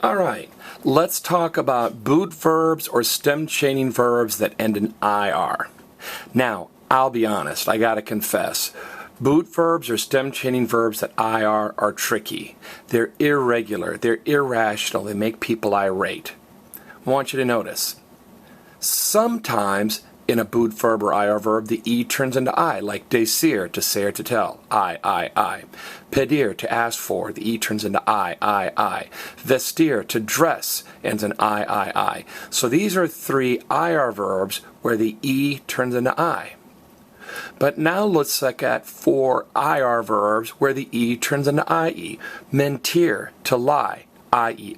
All right, let's talk about boot verbs or stem chaining verbs that end in IR. Now, I'll be honest, I gotta confess, boot verbs or stem chaining verbs that IR are tricky. They're irregular, they're irrational, they make people irate. I want you to notice, sometimes in a boot verb or IR verb, the E turns into I, like decir, to say or to tell. I. Pedir, to ask for, the E turns into I. Vestir, to dress, ends in I. So these are three IR verbs where the E turns into I. But now let's look at four IR verbs where the E turns into IE. Mentir, to lie. I-E.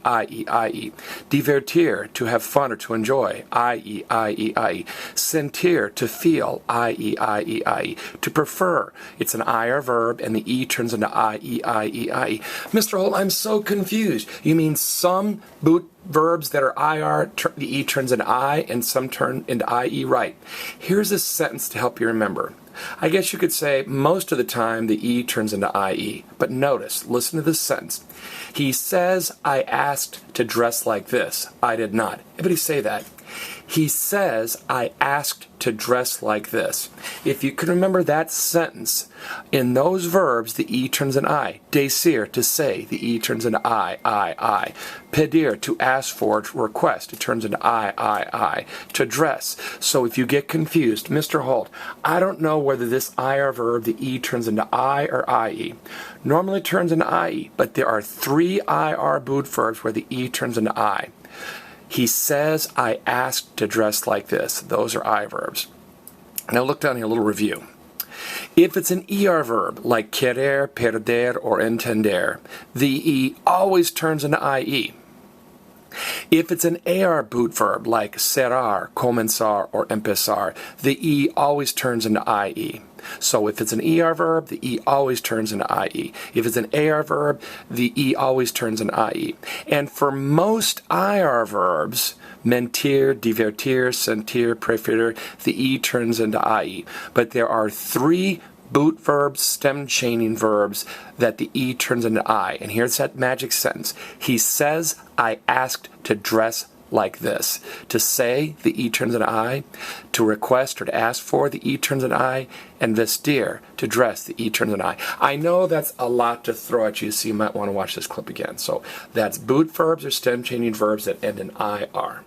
Divertir, to have fun or to enjoy. I-E. Sentir, to feel. I-E. To prefer. It's an IR verb and the E turns into I-E. Mr. Holt, I'm so confused. You mean some boot verbs that are IR, the E turns into I, and some turn into IE? Right. Here's a sentence to help you remember. I guess you could say most of the time the E turns into IE. But notice, listen to this sentence. He says, I asked to dress like this. I did not. Everybody say that. He says, I asked to dress like this. If you can remember that sentence, in those verbs, the E turns into I. Decir, to say, the E turns into I. Pedir, to ask for, to request, it turns into I. To dress. So if you get confused, Mr. Holt, I don't know whether this IR verb, the E turns into I or IE. Normally it turns into IE, but there are three IR boot verbs where the E turns into I. He says, I asked to dress like this. Those are I verbs. Now look down here, a little review. If it's an ER verb, like querer, perder, or entender, the E always turns into IE. If it's an AR boot verb, like cerrar, comenzar, or empezar, the E always turns into IE. So if it's an ER verb, the E always turns into IE. If it's an AR verb, the E always turns into IE. And for most IR verbs, mentir, divertir, sentir, preferir, the E turns into IE. But there are three boot verbs, stem chaining verbs, that the E turns into I. And here's that magic sentence. He says, I asked to dress like this. To say, the E turns into I. To request or to ask for, the E turns into I. And vestir, to dress, the E turns into I. I know that's a lot to throw at you, so you might want to watch this clip again. So that's boot verbs or stem chaining verbs that end in IR.